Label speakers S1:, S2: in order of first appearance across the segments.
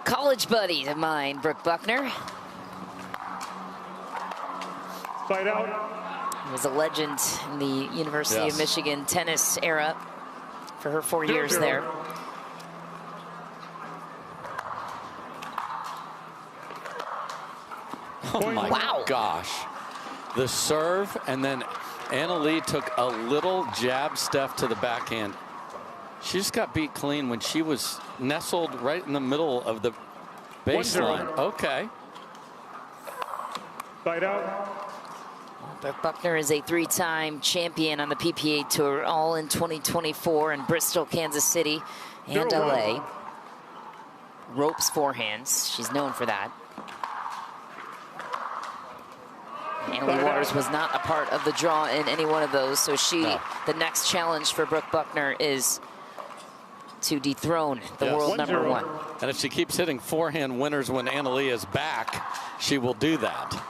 S1: college buddy of mine, Brooke Buckner.
S2: Side out.
S1: He was a legend in the University of Michigan tennis era for her 4 years there.
S3: Oh my gosh. The serve, and then Anna Leigh took a little jab step to the backhand. She just got beat clean when she was nestled right in the middle of the baseline. Okay.
S2: Side out.
S1: Brooke Buckner is a 3-time champion on the PPA Tour, all in 2024 in Bristol, Kansas City, and LA. Ropes forehands. She's known for that. Anna Leigh Waters was not a part of the draw in any one of those, so the next challenge for Brooke Buckner is to dethrone the world number one.
S3: And if she keeps hitting forehand winners when Anna Leigh is back, she will do that.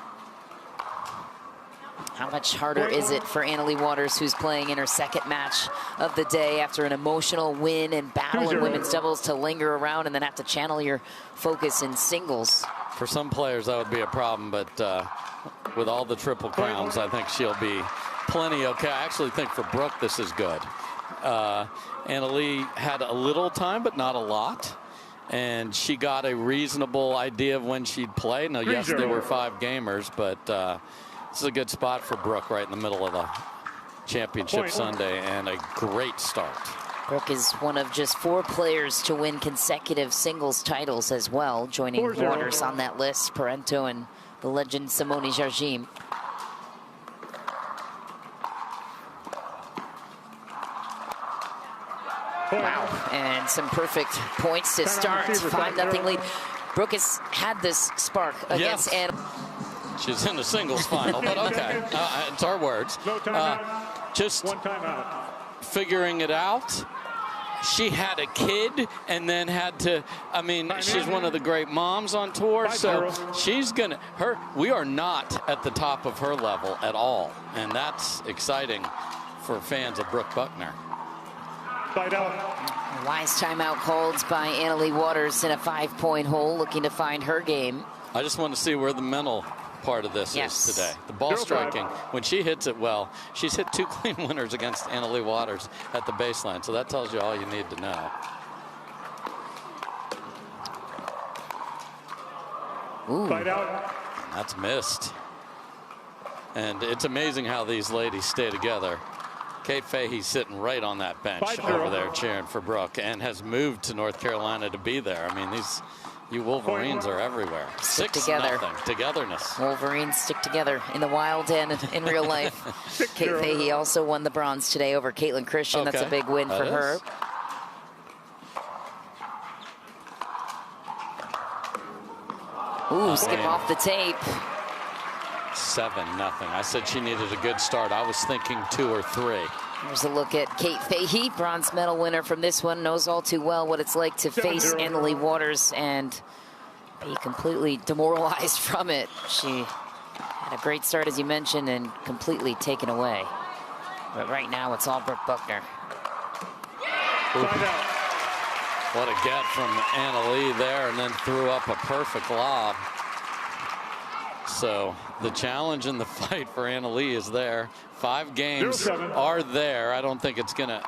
S1: How much harder is it for Anna Leigh Waters, who's playing in her second match of the day after an emotional win and battle in women's doubles, to linger around and then have to channel your focus in singles?
S3: For some players, that would be a problem, but with all the triple crowns, I think she'll be plenty okay. I actually think for Brooke, this is good. Anna Leigh had a little time, but not a lot. And she got a reasonable idea of when she'd play. Now, yes, they were 5 gamers, but this is a good spot for Brooke right in the middle of the championship Sunday, and a great start.
S1: Brooke is one of just 4 players to win consecutive singles titles as well, joining Waters on that list, Parento and the legend Simone Jardim. Wow, and some perfect points to start. 5-0 lead. Brooke has had this spark against Anna.
S3: She's in the singles final, but okay. It's our words. Just figuring it out. She had a kid and then had to, I mean, she's one of the great moms on tour, so she's going to, we are not at the top of her level at all, and that's exciting for fans of Brooke Buckner.
S1: A wise timeout called by Anna Leigh Waters in a 5-point hole, looking to find her game.
S3: I just want to see where the mental part of this is today. The ball striking, when she hits it well, she's hit 2 clean winners against Anna Leigh Waters at the baseline, so that tells you all you need to know.
S1: Ooh.
S3: That's missed. And it's amazing how these ladies stay together. Kate Fahey's sitting right on that bench over there cheering for Brooke, and has moved to North Carolina to be there. I mean, you Wolverines are everywhere.
S1: Stick together.
S3: Togetherness.
S1: Wolverines stick together in the wild and in real life. Kate Fahey also won the bronze today over Caitlin Christian. That's a big win for her. Ooh, skip off the tape.
S3: 7-0. I said she needed a good start. I was thinking 2 or 3.
S1: Here's a look at Kate Fahey, bronze medal winner from this one. Knows all too well what it's like to face Anna Leigh Waters and be completely demoralized from it. She had a great start, as you mentioned, and completely taken away. But right now, it's all Brooke Buckner.
S3: What a get from Anna Leigh there, and then threw up a perfect lob. So the challenge and the fight for Anna Leigh is there. 5 games are there. I don't think it's going to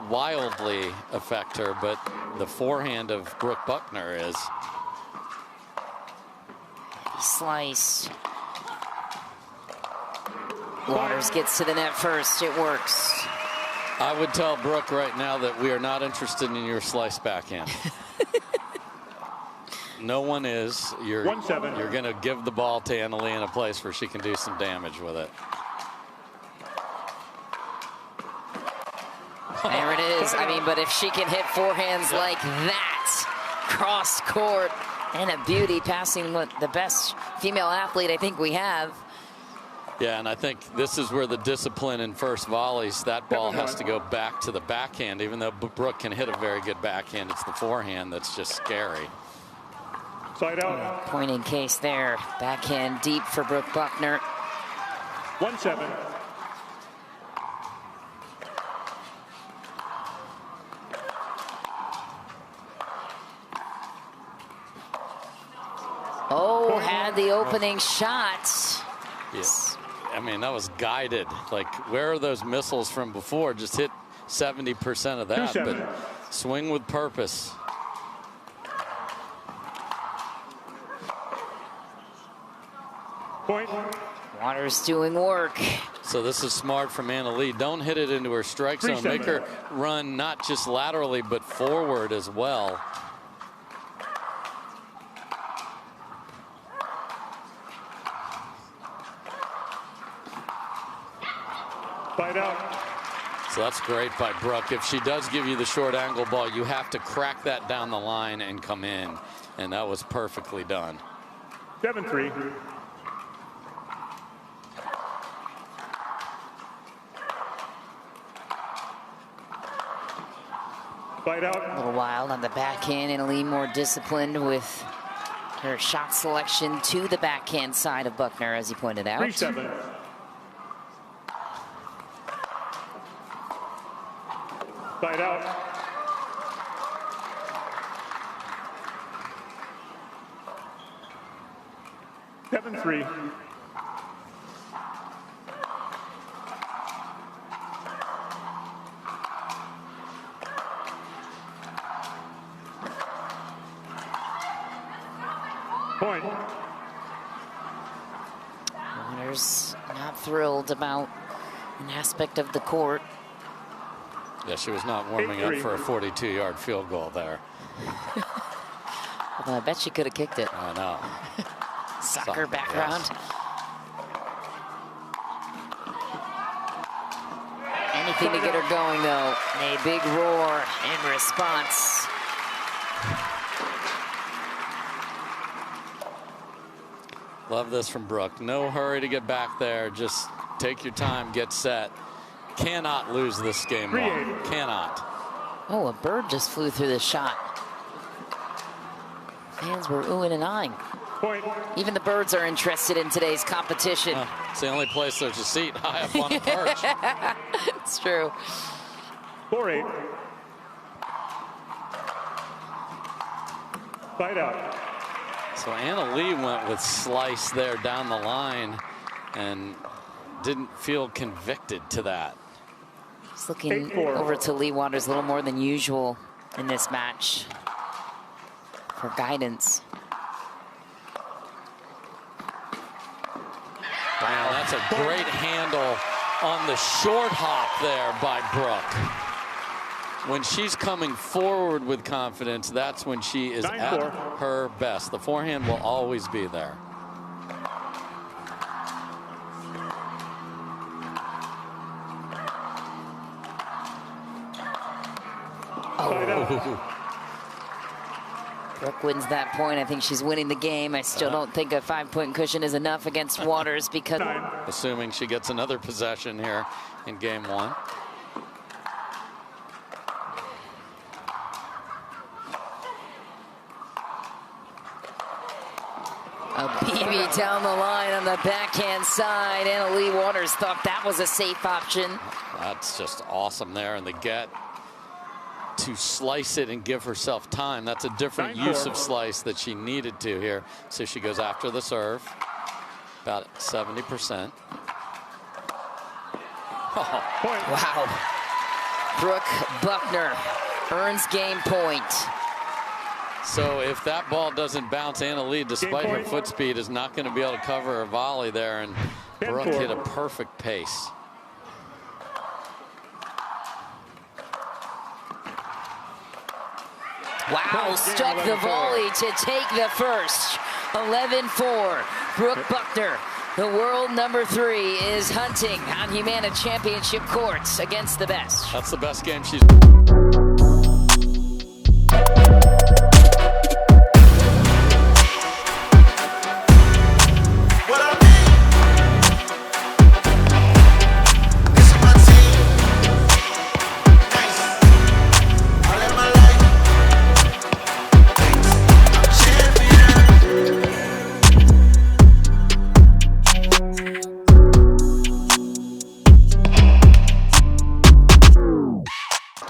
S3: wildly affect her, but the forehand of Brooke Buckner is.
S1: Slice. Waters gets to the net first. It works.
S3: I would tell Brooke right now that we are not interested in your slice backhand. No one is. You're going to give the ball to Anna Leigh in a place where she can do some damage with it.
S1: There it is. I mean, but if she can hit forehands like that, cross court, and a beauty, passing what the best female athlete I think we have.
S3: Yeah, and I think this is where the discipline in first volleys, that ball has to go back to the backhand. Even though Brooke can hit a very good backhand, it's the forehand that's just scary.
S2: Side out.
S1: Point in case there. Backhand deep for Brooke Buckner.
S2: 1-7.
S1: Oh, had the opening shot.
S3: Yes. I mean, that was guided. Like, where are those missiles from before? Just hit 70% of that, but swing with purpose.
S2: Point.
S1: Waters doing work.
S3: So this is smart from Leigh. Don't hit it into her strike zone. Make her run not just laterally, but forward as well.
S2: Side out.
S3: So that's great by Brooke. If she does give you the short angle ball, you have to crack that down the line and come in. And that was perfectly done.
S2: 7-3. Side out.
S1: A little wild on the backhand, and Leigh more disciplined with her shot selection to the backhand side of Buckner, as he pointed out.
S2: 3-7. Side out. Seven, 3. Point.
S1: Waters not thrilled about an aspect of the court.
S3: Yeah, she was not warming up for a 42-yard field goal there.
S1: Although I bet she could have kicked it.
S3: I know.
S1: Soccer background.
S3: Yes.
S1: Anything to get her going, though. A big roar in response.
S3: Love this from Brooke. No hurry to get back there. Just take your time, get set. Cannot lose this game long. Cannot.
S1: Oh, a bird just flew through the shot. Fans were oohing and eyeing.
S2: Point.
S1: Even the birds are interested in today's competition.
S3: It's the only place there's a seat high up on the perch.
S1: It's true.
S2: 4-8. Side out.
S3: So Leigh went with slice there down the line and didn't feel convicted to that.
S1: Just looking over to Leigh Waters a little more than usual in this match for guidance.
S3: Wow, that's a great handle on the short hop there by Brooke. When she's coming forward with confidence, that's when she is at her best. The forehand will always be there.
S2: Oh.
S1: Brooke wins that point. I think she's winning the game. I still don't think a 5-point cushion is enough against Waters because...
S3: Assuming she gets another possession here in game 1.
S1: A BB down the line on the backhand side, and Leigh Waters thought that was a safe option.
S3: That's just awesome there, and the get to slice it and give herself time. That's a different use of slice that she needed to here. So she goes after the serve, about 70%.
S2: Oh.
S1: Wow. Brooke Buckner earns game point.
S3: So if that ball doesn't bounce, Leigh, despite her foot speed, is not going to be able to cover her volley there, and Brooke hit a perfect pace.
S1: Wow, stuck the volley to take the first. 11-4. Brooke Buckner, the world number 3, is hunting on Humana Championship courts against the best.
S3: That's the best game she's...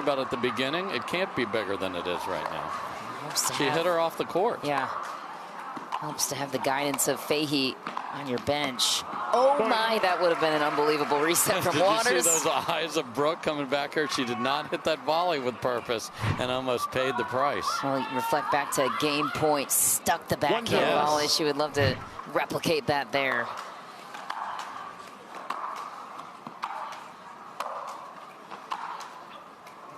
S3: about at the beginning, it can't be bigger than it is right now. She hit her off the court.
S1: Yeah. Helps to have the guidance of Fahey on your bench. Oh my, that would have been an unbelievable reset from Waters.
S3: Did you see those eyes of Brooke coming back here? She did not hit that volley with purpose and almost paid the price.
S1: Well, you reflect back to game point, stuck the backhand volley. She would love to replicate that there.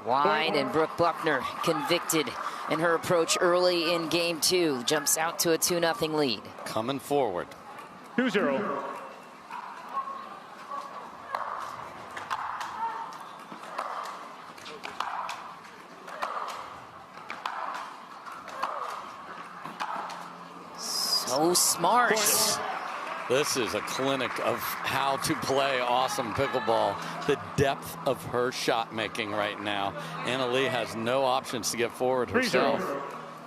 S1: Wide, and Brooke Buckner convicted in her approach early in game 2. Jumps out to a 2-0 lead.
S3: Coming forward.
S2: 2-0.
S1: So smart.
S3: This is a clinic of how to play awesome pickleball. The depth of her shot making right now. Leigh has no options to get forward herself.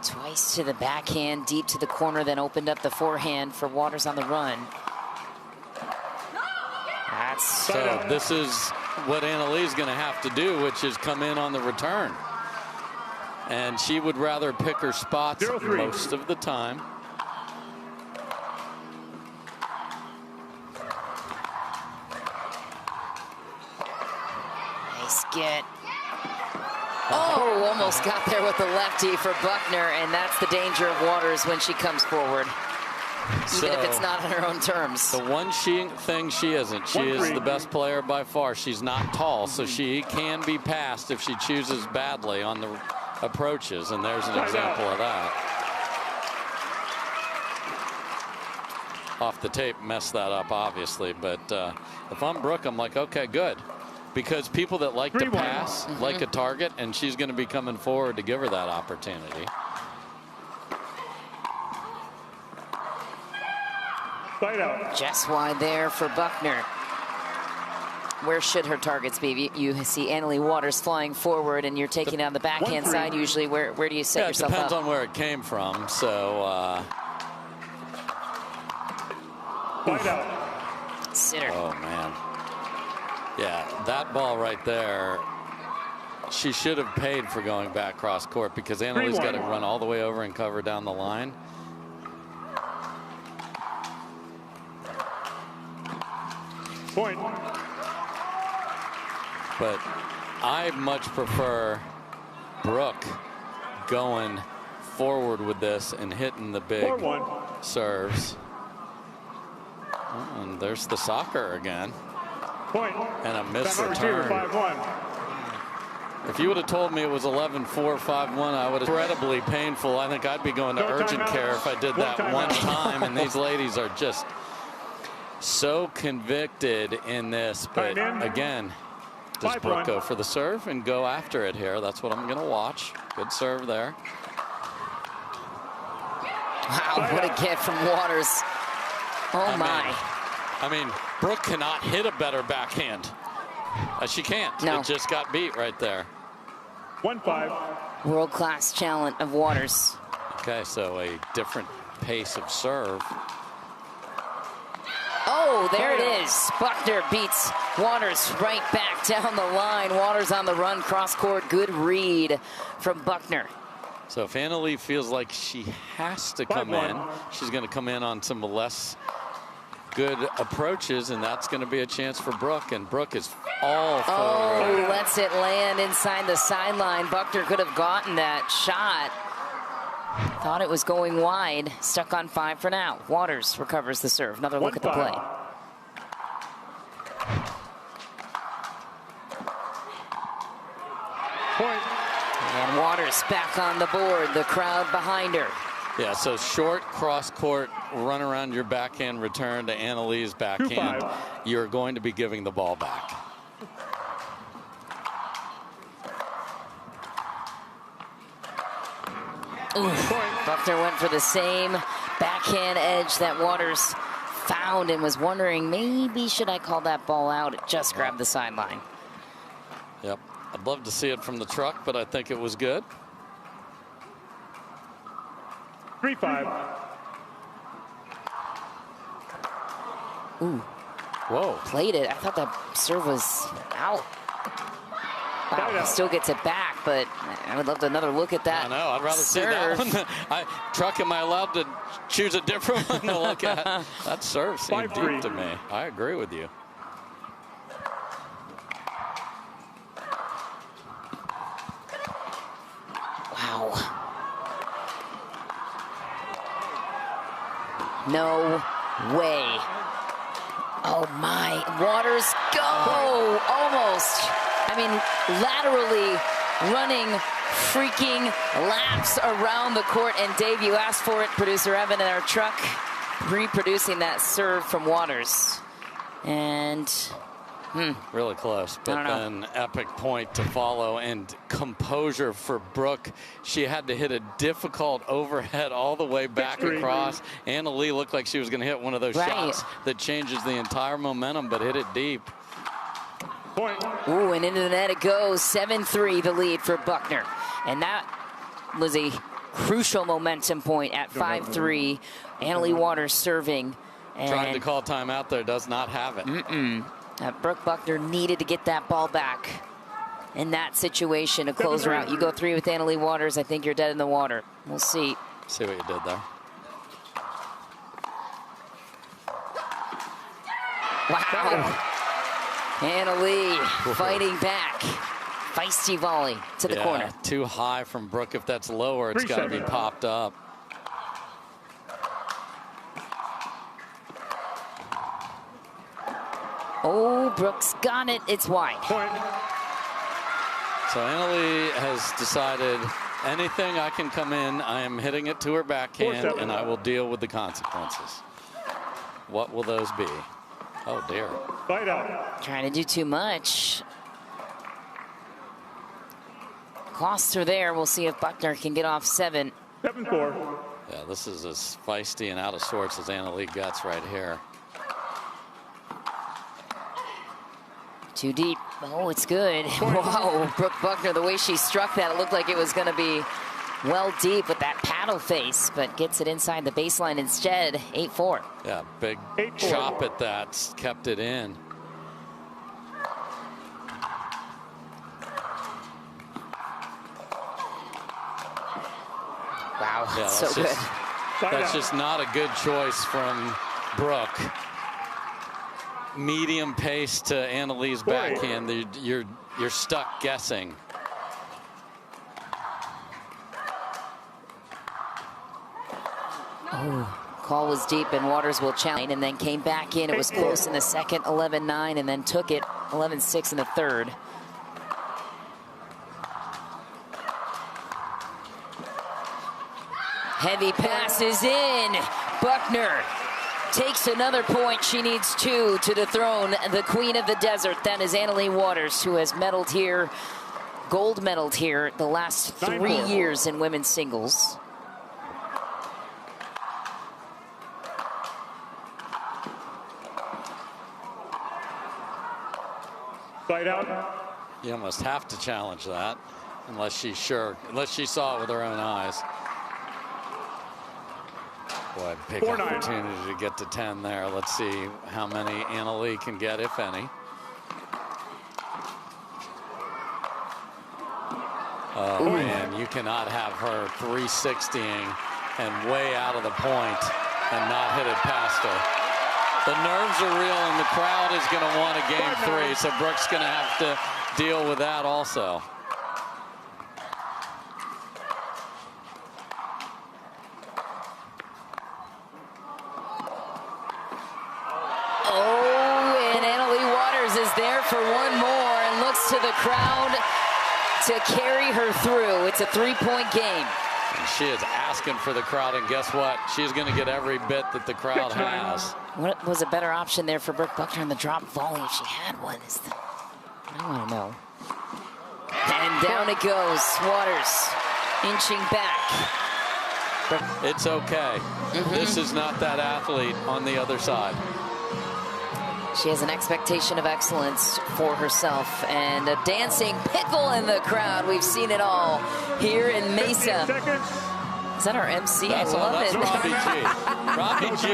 S1: Twice to the backhand, deep to the corner, then opened up the forehand for Waters on the run.
S3: So this is what Leigh is going to have to do, which is come in on the return. And she would rather pick her spots most of the time.
S1: Get. Oh, almost got there with the lefty for Buckner, and that's the danger of Waters when she comes forward, even if it's not on her own terms.
S3: The one thing she isn't, she is the best player by far. She's not tall, so she can be passed if she chooses badly on the approaches, and there's an example of that. Off the tape, messed that up, obviously, but if I'm Brooke, I'm like, okay, good. Because people that like to pass like a target, and she's going to be coming forward to give her that opportunity.
S1: Just wide there for Buckner. Where should her targets be? You see Leigh Waters flying forward, and you're taking down the backhand side. Usually, where do you set yourself up?
S3: It depends on where it came from. So.
S1: Sitter.
S3: Oh man. Yeah, that ball right there, she should have paid for going back cross court, because Leig's got to run all the way over and cover down the line.
S2: Point.
S3: But I much prefer Brooke going forward with this and hitting the big serves. Oh, and there's the soccer again.
S2: Point.
S3: And a missed return.
S2: 5-1.
S3: If you would have told me it was 11-4, 5-1, I would have incredibly painful. I think I'd be going to urgent care if I did that one time. And these ladies are just so convicted in this. But again, does Brooke go for the serve and go after it here? That's what I'm going to watch. Good serve there.
S1: Wow, what a get from Waters. Oh my.
S3: I mean, Brooke cannot hit a better backhand. She can't.
S1: No.
S3: It just got beat right there.
S2: 1-5.
S1: World-class talent of Waters.
S3: Okay, so a different pace of serve.
S1: Oh, there it is. Buckner beats Waters right back down the line. Waters on the run, cross court. Good read from Buckner.
S3: So if Leigh feels like she has to come in, she's going to come in on some less good approaches, and that's going to be a chance for Brooke, and Brooke is all forward.
S1: Oh, lets it land inside the sideline. Buckner could have gotten that shot. Thought it was going wide. Stuck on 5 for now. Waters recovers the serve. Another look at the play.
S2: Point.
S1: And Waters back on the board. The crowd behind her.
S3: Yeah, so short cross-court run around your backhand return to Leig's backhand. You're going to be giving the ball back.
S1: Buckner went for the same backhand edge that Waters found and was wondering, maybe should I call that ball out? It just grabbed the sideline.
S3: Yep, I'd love to see it from the truck, but I think it was good.
S2: 3-5.
S1: Ooh.
S3: Whoa.
S1: Played it. I thought that serve was out. Wow, he still gets it back, but I would love another look at that.
S3: I know, I'd rather see that one. Truck, am I allowed to choose a different one to look at? That serve seemed deep to me. I agree with you.
S1: Wow. No way. Oh my, Waters go, almost. I mean, laterally running freaking laps around the court. And Dave, you asked for it, producer Evan, in our truck, reproducing that serve from Waters. And
S3: really close, but then epic point to follow, and composure for Brooke. She had to hit a difficult overhead all the way back across. Anna Leigh looked like she was going to hit one of those shots that changes the entire momentum, but hit it deep.
S1: Ooh, and into the net it goes. 7-3 the lead for Buckner. And that was a crucial momentum point at 5-3. Anna Leigh Waters serving. And
S3: trying to call timeout there, does not have it.
S1: Brooke Buckner needed to get that ball back in that situation to close her out. You go 3 with Anna Leigh Waters, I think you're dead in the water. We'll see.
S3: See what you did there.
S1: Wow. Anna Leigh fighting back. Feisty volley to the corner.
S3: Too high from Brooke. If that's lower, it's got to be popped up.
S1: Oh, Brooks got it. It's wide.
S3: So Anna Leigh has decided, anything I can come in, I am hitting it to her backhand, and I will deal with the consequences. What will those be? Oh, dear.
S1: Trying to do too much. Costs her there. We'll see if Buckner can get off 7.
S2: 7-4.
S3: Yeah, this is as feisty and out of sorts as Anna Leigh gets right here.
S1: Too deep. Oh, it's good. Whoa, Brooke Buckner, the way she struck that, it looked like it was going to be well deep with that paddle face, but gets it inside the baseline instead. 8-4.
S3: Yeah, big chop at that, kept it in.
S1: Wow,
S3: yeah,
S1: so good.
S3: That's just not a good choice from Brooke. Medium pace to Anna Leigh's backhand. You're stuck guessing.
S1: Oh, call was deep, and Waters will challenge, and then came back in. It was close in the second, 11-9, and then took it 11-6 in the third. Heavy passes in. Buckner takes another point. She needs 2 to dethrone the queen of the desert. That is Anna Leigh Waters, who has medaled here, gold medaled here the last 3 years in women's singles.
S2: Side out.
S3: You almost have to challenge that, unless she's sure, unless she saw it with her own eyes. Boy, big opportunity to get to 10 there. Let's see how many Anna Leigh can get, if any. Oh, man, you cannot have her 360ing and way out of the point and not hit it past her. The nerves are real, and the crowd is going to want a game 3, so Brooke's going to have to deal with that also.
S1: Oh, and Anna Leigh Waters is there for one more and looks to the crowd to carry her through. It's a 3-point game.
S3: And she is asking for the crowd, and guess what? She's going to get every bit that the crowd has.
S1: What was a better option there for Brooke Buckner on the drop volley if she had one? I want to know. And down it goes. Waters inching back.
S3: It's okay. This is not that athlete on the other side.
S1: She has an expectation of excellence for herself, and a dancing pickle in the crowd. We've seen it all here in Mesa. Is that our MC?
S3: That's
S1: I love it.
S3: Robbie G. Robbie G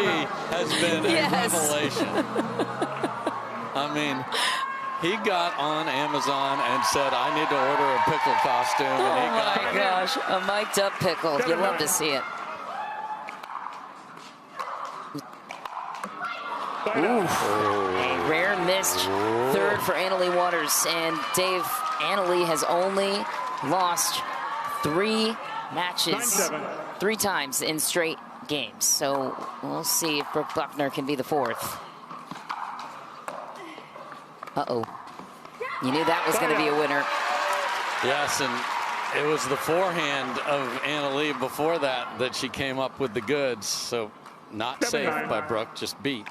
S3: has been a revelation. I mean, He got on Amazon and said, I need to order a pickle costume.
S1: Oh
S3: and he got
S1: my
S3: it.
S1: gosh, a mic'd up pickle. You love to see it. A rare missed third for Annalie Waters. And Dave, Annalie has only lost 3 matches, 3 times in straight games. So we'll see if Brooke Buckner can be the 4th. Uh-oh. You knew that was going to be a winner.
S3: Yes, and it was the forehand of Annalie before that she came up with the goods. So not safe by Brooke, just beat.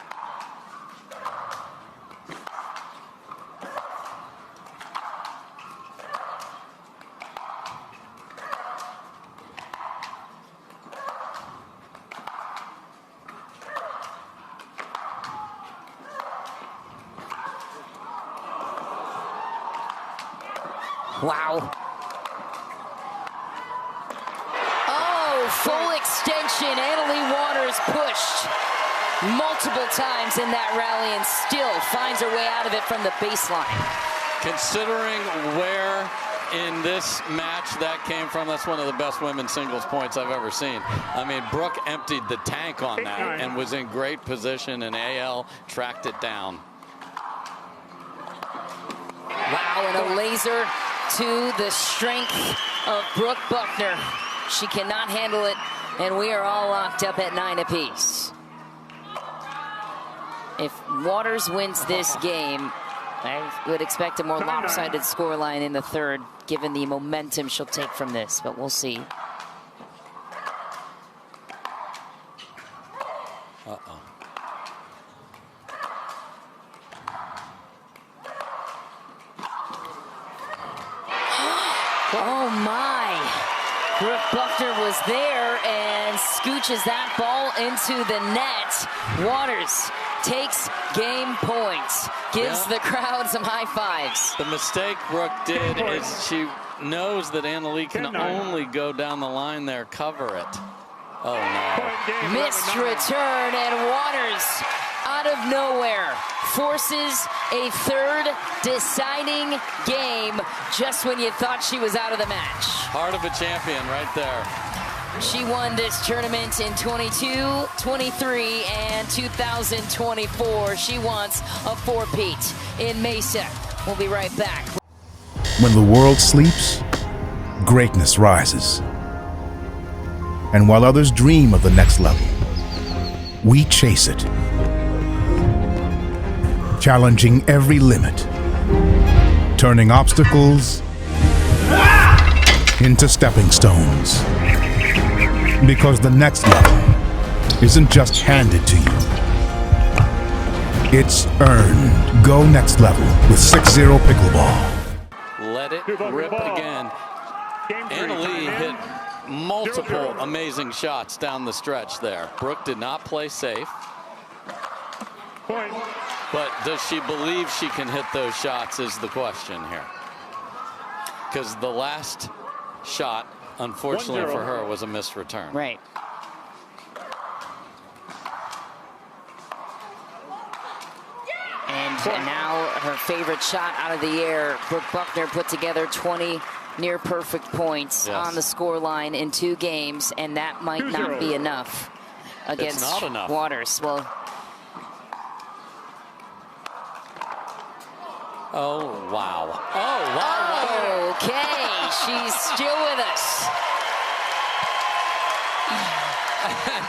S1: Wow. Oh, full extension. Annalie Waters pushed multiple times in that rally and still finds her way out of it from the baseline.
S3: Considering where in this match that came from, that's one of the best women's singles points I've ever seen. I mean, Brooke emptied the tank on that and was in great position, and AL tracked it down.
S1: Wow, and a laser to the strength of Brooke Buckner. She cannot handle it, and we are all locked up at 9 apiece. If Waters wins this game, I would expect a more lopsided scoreline in the 3rd, given the momentum she'll take from this, but we'll see.
S3: Uh-oh.
S1: Oh my! Brooke Buckner was there and scooches that ball into the net. Waters takes game points, gives the crowd some high fives.
S3: The mistake Brooke did is she knows that Annalie can only go down the line there, cover it. Oh no.
S1: Missed return, and Waters out of nowhere forces a 3rd deciding game just when you thought she was out of the match.
S3: Heart of a champion right there.
S1: She won this tournament in 22, 23, and 2024. She wants a 4-peat in Mesa. We'll be right back.
S4: When the world sleeps, greatness rises. And while others dream of the next level, we chase it. Challenging every limit, turning obstacles into stepping stones. Because the next level isn't just handed to you, it's earned. Go next level with 6-0 Pickleball.
S3: Let it rip again. Annalie hit multiple amazing shots down the stretch there. Brooke did not play safe. But does she believe she can hit those shots is the question here. Because the last shot, unfortunately for her, was a missed return.
S1: Right. And now her favorite shot out of the air. Brooke Buckner put together 20 near perfect points on the score line in 2 games, and that might not be enough against Waters. Well,
S3: oh, wow. Oh, wow.
S1: Okay, she's still with us.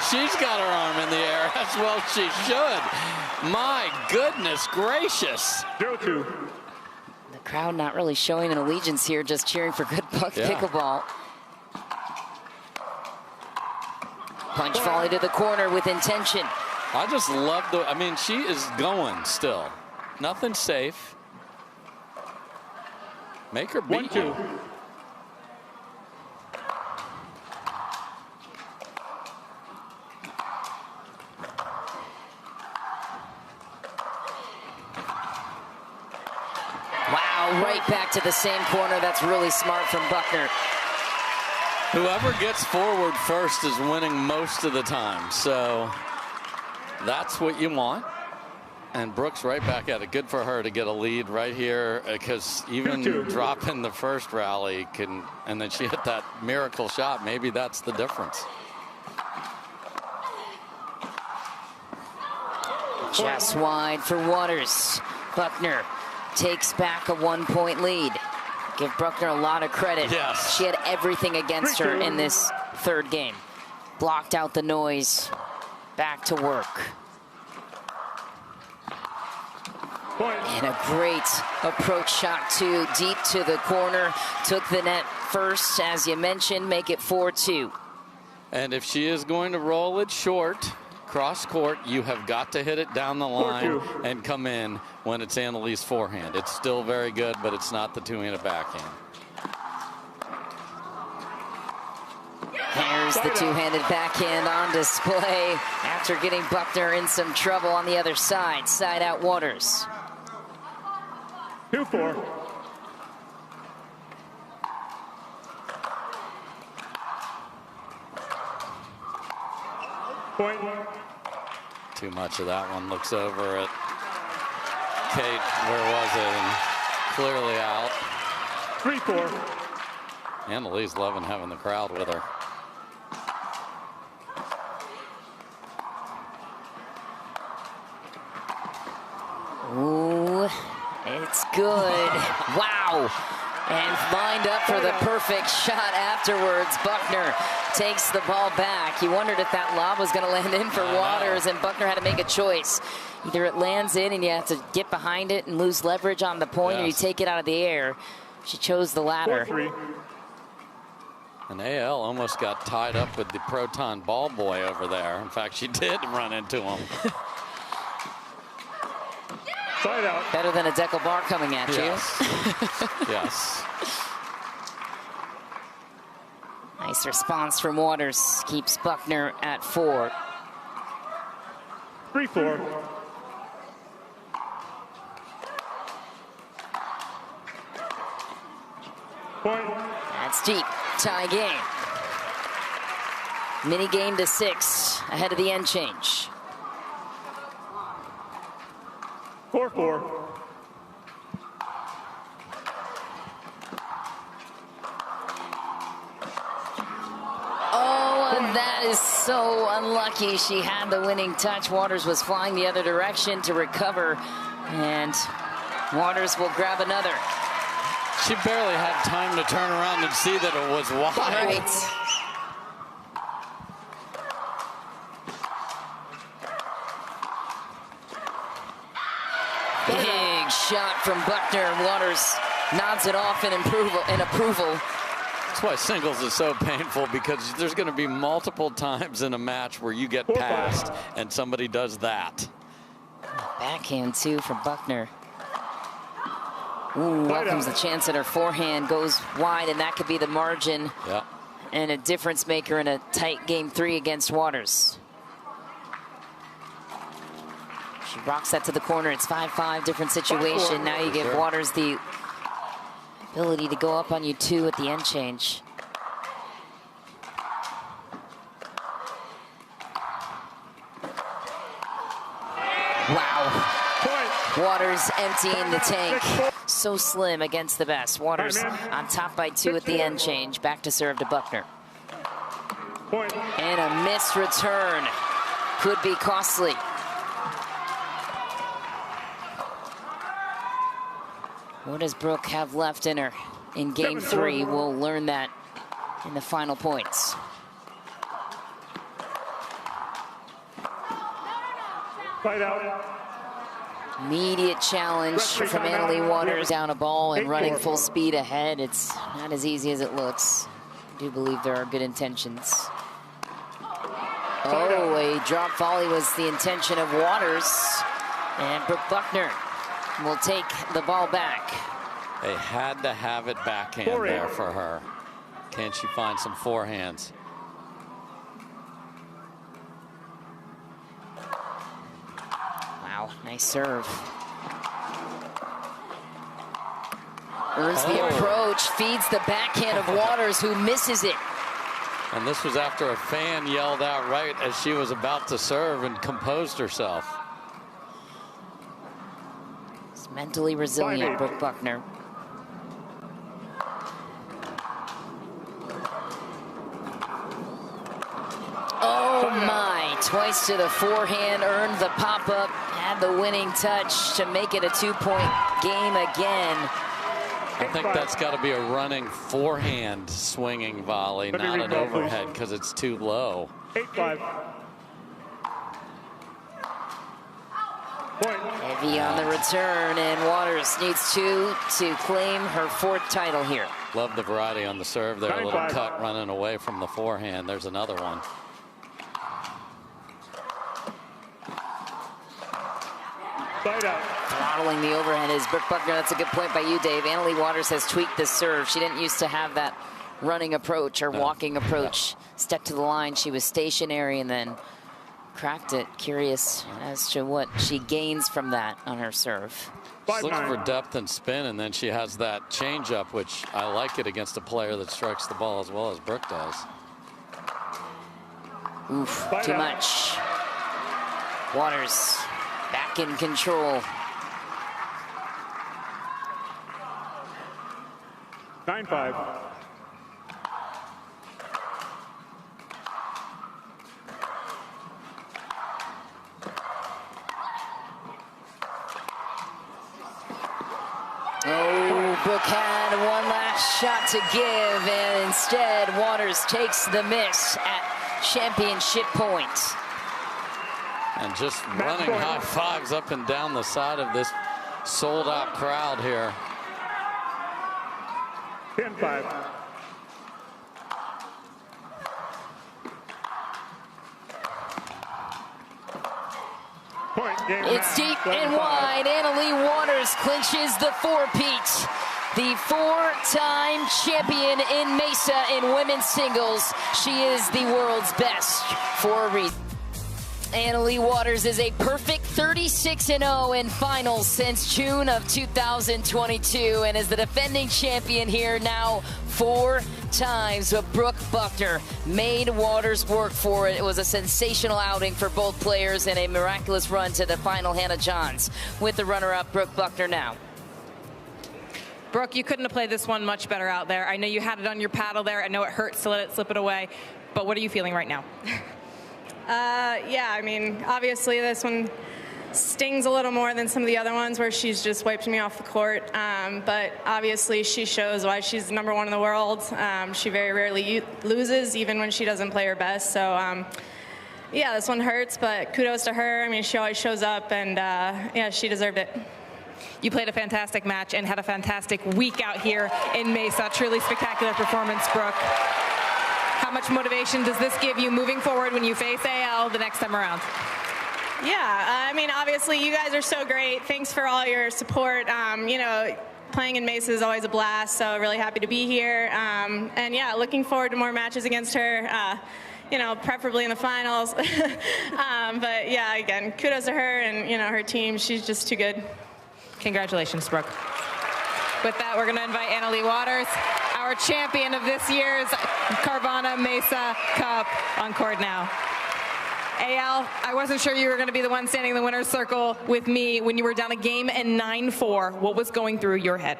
S3: She's got her arm in the air as well she should. My goodness gracious.
S2: 0-2.
S1: The crowd not really showing an allegiance here, just cheering for good pickleball. Punch volley to the corner with intention.
S3: I just love I mean, she is going still. Nothing safe. Make her beat you.
S1: Wow, right back to the same corner. That's really smart from Buckner.
S3: Whoever gets forward first is winning most of the time, so that's what you want. And Brooke's right back at it. Good for her to get a lead right here, because even dropping the first rally and then she hit that miracle shot. Maybe that's the difference.
S1: Just wide for Waters. Buckner takes back a 1-point lead. Give Buckner a lot of credit.
S3: Yes.
S1: She had everything against her in this third game. Blocked out the noise. Back to work. And a great approach shot too, deep to the corner. Took the net first, as you mentioned, make it 4-2.
S3: And if she is going to roll it short, cross court, you have got to hit it down the line and come in when it's Annalie's forehand. It's still very good, but it's not the two-handed backhand.
S1: There's the two-handed backhand on display after getting Buckner in some trouble on the other side. Side out Waters.
S2: 2-4. Point.
S3: Too much of that one. Looks over at Kate. Where was it? And clearly out.
S2: 3-4.
S3: Annalie's loving having the crowd with her.
S1: Ooh, it's good. Wow. And lined up for the perfect shot afterwards. Buckner takes the ball back. You wondered if that lob was going to land in for Waters, and Buckner had to make a choice. Either it lands in and you have to get behind it and lose leverage on the point, or you take it out of the air. She chose the latter.
S2: 4-3.
S3: And AL almost got tied up with the Proton ball boy over there. In fact, she did run into him.
S2: Side out.
S1: Better than a decal bar coming at you.
S3: Yes.
S1: Nice response from Waters. Keeps Buckner at 4.
S2: 3-4. Point.
S1: That's deep. Tie game. Mini game to 6 ahead of the end change.
S2: 4-4.
S1: Oh, and that is so unlucky. She had the winning touch. Waters was flying the other direction to recover, and Waters will grab another.
S3: She barely had time to turn around and see that it was wide.
S1: Right. Big shot from Buckner. Waters nods it off in approval.
S3: That's why singles is so painful, because there's going to be multiple times in a match where you get passed and somebody does that.
S1: Backhand too from Buckner. Ooh, welcomes the chance that her forehand goes wide, and that could be the margin and a difference maker in a tight game 3 against Waters. She rocks that to the corner. It's 5-5, different situation. Now you give Waters the ability to go up on you 2 at the end change. Wow. Waters emptying the tank. So slim against the best. Waters on top by 2 at the end change. Back to serve to Buckner. And a missed return. Could be costly. What does Brooke have left in her in game 3? We'll learn that in the final points.
S2: Fight out.
S1: Immediate challenge from Annalie Waters. Down a ball and running full speed ahead. It's not as easy as it looks. I do believe there are good intentions. Oh, a drop volley was the intention of Waters. And Brooke Buckner will take the ball back.
S3: They had to have it backhand there for her. Can she find some forehands?
S1: Wow, nice serve. Earns the approach, feeds the backhand of Waters, who misses it.
S3: And this was after a fan yelled out right as she was about to serve and composed herself.
S1: Mentally resilient, Brooke Buckner. Oh my, twice to the forehand, earned the pop-up, had the winning touch to make it a 2-point game again.
S3: I think that's got to be a running forehand swinging volley, not an overhead, because it's too low.
S2: 8-5. Point.
S1: Heavy on the return, and Waters needs two to claim her 4th title here.
S3: Love the variety on the serve there.
S2: 9-5.
S3: A little cut running away from the forehand. There's another one.
S2: Side out.
S1: Throttling the overhead is Brooke Buckner. That's a good point by you, Dave. Annalie Waters has tweaked the serve. She didn't used to have that running approach or walking approach. Step to the line. She was stationary and then cracked it. Curious as to what she gains from that on her serve.
S3: She's looking for depth and spin, and then she has that changeup, which I like it against a player that strikes the ball as well as Brooke does.
S1: Oof, too much. Waters back in control.
S2: 9-5.
S1: Oh, Brooke had one last shot to give, and instead Waters takes the miss at championship point.
S3: And just running high fives up and down the side of this sold-out crowd here.
S2: 10-5. Point. Game.
S1: It's deep and wide. Annalie Waters clinches the four-peat. The 4-time champion in Mesa in women's singles. She is the world's best for a reason. Annalie Waters is a perfect 36-0 in finals since June of 2022 and is the defending champion here now 4 times. But Brooke Buckner made Waters work for it. It was a sensational outing for both players and a miraculous run to the final. Hannah Johns with the runner-up, Brooke Buckner now.
S5: Brooke, you couldn't have played this one much better out there. I know you had it on your paddle there. I know it hurts to let it slip it away. But what are you feeling right now?
S6: Yeah, I mean, obviously this one stings a little more than some of the other ones where she's just wiped me off the court. But obviously she shows why she's #1 in the world. She very rarely loses, even when she doesn't play her best. So, yeah, this one hurts, but kudos to her. I mean, she always shows up, and yeah, she deserved it.
S5: You played a fantastic match and had a fantastic week out here in Mesa. Truly spectacular performance, Brooke. How much motivation does this give you moving forward when you face AL the next time around?
S6: Yeah, I mean, obviously you guys are so great. Thanks for all your support. You know, playing in Mesa is always a blast, so really happy to be here. And yeah, looking forward to more matches against her. You know, preferably in the finals. But yeah, again, kudos to her and, you know, her team. She's just too good.
S5: Congratulations, Brooke. With that, we're going to invite Annalie Waters, our champion of this year's Carvana Mesa Cup, on court now. AL, I wasn't sure you were going to be the one standing in the winner's circle with me when you were down a game in 9-4. What was going through your head?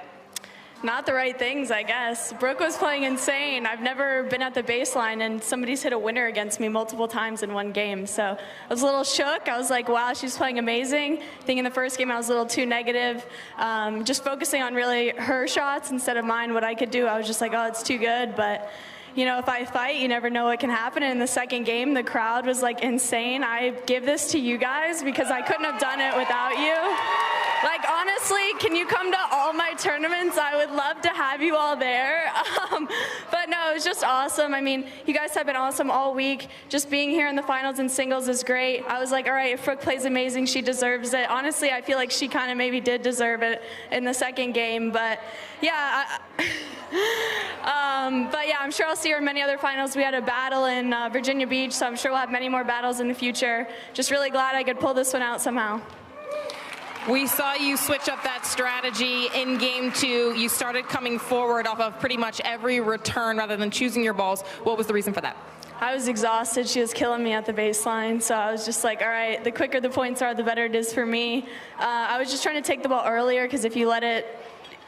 S6: Not the right things, I guess. Brooke was playing insane. I've never been at the baseline, and somebody's hit a winner against me multiple times in one game. So I was a little shook. I was like, wow, she's playing amazing. I think in the first game I was a little too negative. Just focusing on really her shots instead of mine, what I could do. I was just like, oh, it's too good. But you know, if I fight, you never know what can happen. And in the second game, the crowd was like insane. I give this to you guys because I couldn't have done it without you. Like, honestly, can you come to all my tournaments? I would love to have you all there. But no, it was just awesome. I mean, you guys have been awesome all week. Just being here in the finals and singles is great. I was like, all right, if Brooke plays amazing, she deserves it. Honestly, I feel like she kind of maybe did deserve it in the second game. But yeah, but yeah, I'm sure I'll see her in many other finals. We had a battle in Virginia Beach, so I'm sure we'll have many more battles in the future. Just really glad I could pull this one out somehow.
S5: We saw you switch up that strategy in game 2. You started coming forward off of pretty much every return rather than choosing your balls. What was the reason for that?
S6: I was exhausted. She was killing me at the baseline. So I was just like, all right, the quicker the points are, the better it is for me. I was just trying to take the ball earlier because if you let it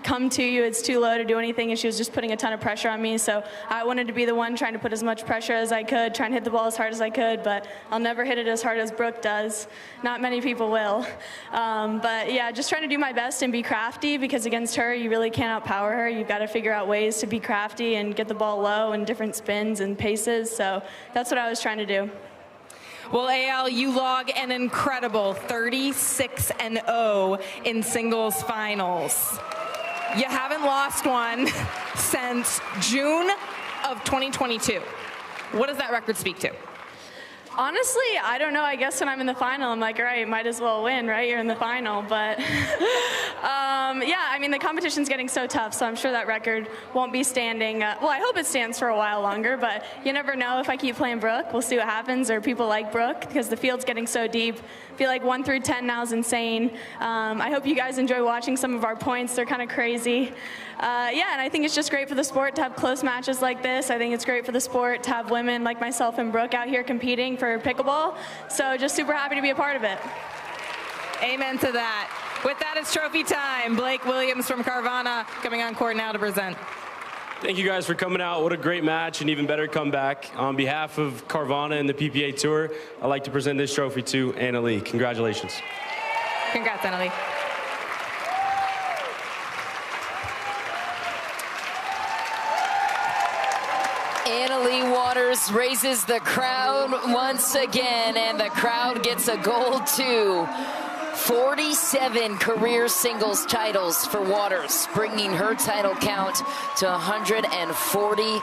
S6: come to you, it's too low to do anything, and she was just putting a ton of pressure on me. So I wanted to be the one trying to put as much pressure as I could, trying to hit the ball as hard as I could, but I'll never hit it as hard as Brooke does. Not many people will. But yeah, just trying to do my best and be crafty, because against her, you really can't outpower her. You've got to figure out ways to be crafty and get the ball low and different spins and paces. So that's what I was trying to do.
S5: Well, Al, you log an incredible 36-0 in singles finals. You haven't lost one since June of 2022. What does that record speak to?
S6: Honestly, I don't know. I guess when I'm in the final, I'm like, all right, might as well win, right? You're in the final. But yeah, I mean, the competition's getting so tough, so I'm sure that record won't be standing. Well, I hope it stands for a while longer, but you never know. If I keep playing Brooke, we'll see what happens, or people like Brooke, because the field's getting so deep. I feel like 1 through 10 now is insane. I hope you guys enjoy watching some of our points. They're kind of crazy. Yeah, and I think it's just great for the sport to have close matches like this. I think it's great for the sport to have women like myself and Brooke out here competing for pickleball. So just super happy to be a part of it.
S5: Amen to that. With that, it's trophy time. Blake Williams from Carvana coming on court now to present.
S7: Thank you guys for coming out. What a great match, and even better comeback. On behalf of Carvana and the PPA Tour, I'd like to present this trophy to Leigh. Congratulations.
S5: Congrats, Leigh.
S1: Leigh Waters raises the crowd once again, and the crowd gets a gold too. 47 career singles titles for Waters, bringing her title count to 141.